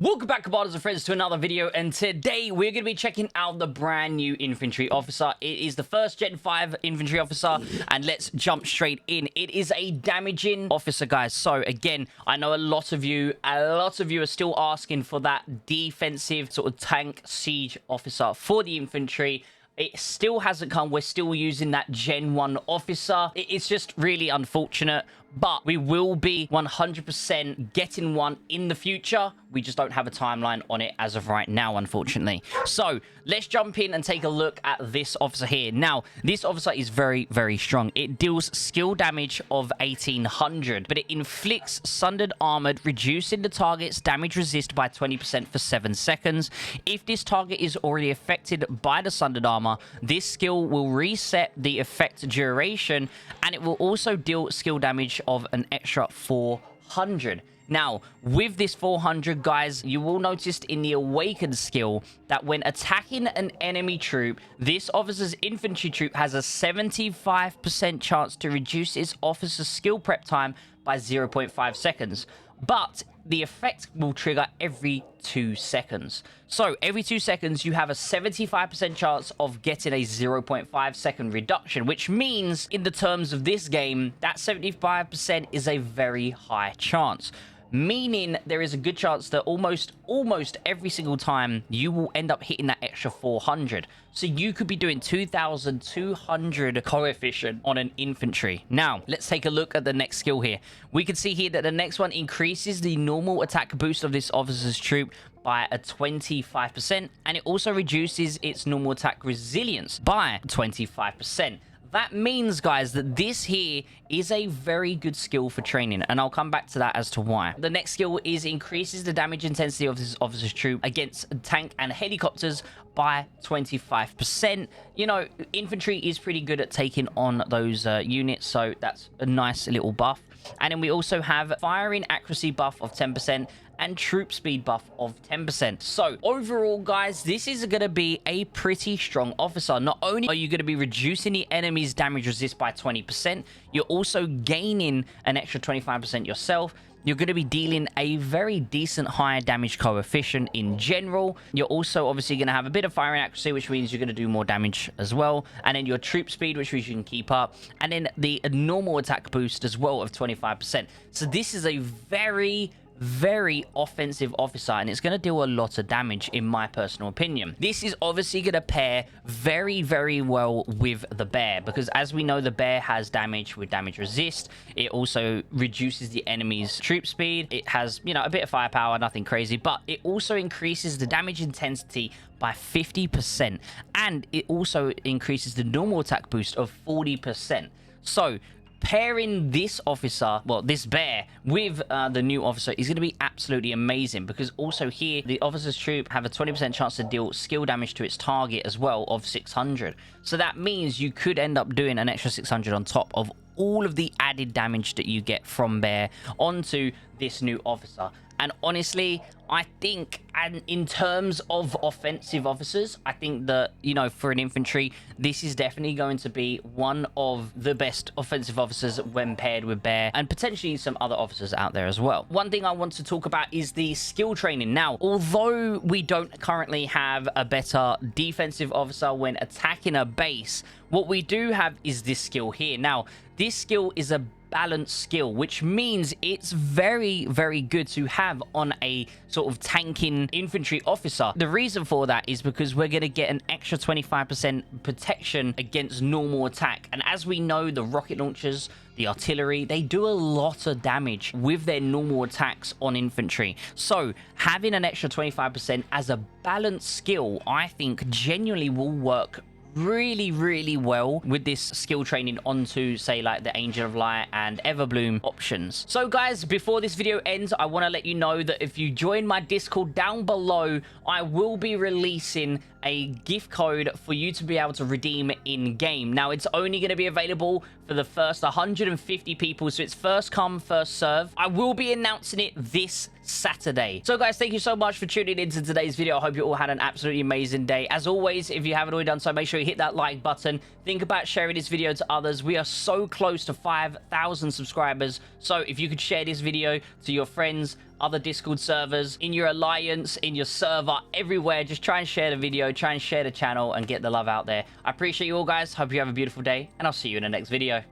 Welcome back, commanders and friends, to another video, and today we're going to be checking out the brand new Infantry Officer. It is the first Gen 5 Infantry Officer, and let's jump straight in. It is a damaging officer, guys. So, again, I know a lot of you are still asking for that defensive sort of tank siege officer for the Infantry. It still hasn't come. We're still using that Gen 1 officer. It's just really unfortunate, but we will be 100% getting one in the future. We just don't have a timeline on it as of right now, unfortunately. So let's jump in and take a look at this officer here. Now, this officer is very, very strong. It deals skill damage of 1800, but it inflicts sundered armored, reducing the target's damage resist by 20% for 7 seconds. If this target is already affected by the sundered armor, this skill will reset the effect duration, and it will also deal skill damage of an extra 400. Now, with this 400, guys, you will notice in the Awakened skill that when attacking an enemy troop, this officer's infantry troop has a 75% chance to reduce its officer's skill prep time by 0.5 seconds. But the effect will trigger every 2 seconds. So every 2 seconds, you have a 75% chance of getting a 0.5 second reduction, which means in the terms of this game, that 75% is a very high chance. Meaning there is a good chance that almost every single time you will end up hitting that extra 400. So you could be doing 2,200 coefficient on an infantry. Now, let's take a look at the next skill here. We can see here that the next one increases the normal attack boost of this officer's troop by a 25%, and it also reduces its normal attack resilience by 25%. That means, guys, that this here is a very good skill for training, and I'll come back to that as to why. The next skill is increases the damage intensity of this officer's troop against tank and helicopters by 25%. You know, infantry is pretty good at taking on those units, so that's a nice little buff. And then we also have firing accuracy buff of 10% and troop speed buff of 10%. So overall, guys, this is going to be a pretty strong officer. Not only are you going to be reducing the enemy's damage resist by 20%, you're also gaining an extra 25% yourself. You're going to be dealing a very decent higher damage coefficient in general. You're also obviously going to have a bit of firing accuracy, which means you're going to do more damage as well. And then your troop speed, which means you can keep up. And then the normal attack boost as well of 25%. So this is a very offensive officer, and it's going to deal a lot of damage in my personal opinion. This is obviously going to pair very well with the bear, because as we know, the bear has damage with damage resist. It also reduces the enemy's troop speed. It has, you know, a bit of firepower, nothing crazy, but it also increases the damage intensity by 50%, and it also increases the normal attack boost of 40%. So pairing this officer, well, this bear, with the new officer is going to be absolutely amazing, because also here, the officer's troop have a 20% chance to deal skill damage to its target as well of 600. So that means you could end up doing an extra 600 on top of all of the added damage that you get from bear onto this new officer. And honestly, I think, and in terms of offensive officers, I think that, you know, for an infantry, this is definitely going to be one of the best offensive officers when paired with bear, and potentially some other officers out there as well. One thing I want to talk about is the skill training. Now, although we don't currently have a better defensive officer when attacking a base, what we do have is this skill here. Now, this skill is a balanced skill, which means it's very good to have on a sort of tanking infantry officer. The reason for that is because we're going to get an extra 25% protection against normal attack, and as we know, the rocket launchers, the artillery, they do a lot of damage with their normal attacks on infantry. So having an extra 25% as a balanced skill, I think genuinely will work really well with this skill training onto, say, like the Angel of Light and Everbloom options. So guys, before this video ends, I want to let you know that if you join my Discord down below, I will be releasing a gift code for you to be able to redeem in game. Now, it's only going to be available for the first 150 people, so it's first come, first serve. I will be announcing it this Saturday. So guys, thank you so much for tuning into today's video. I hope you all had an absolutely amazing day. As always, if you haven't already done so, make sure you hit that like button. Think about sharing this video to others. We are so close to 5,000 subscribers, so if you could share this video to your friends, other Discord servers, in your alliance, in your server, everywhere. Just try and share the video, try and share the channel, and get the love out there. I appreciate you all, guys. Hope you have a beautiful day, and I'll see you in the next video.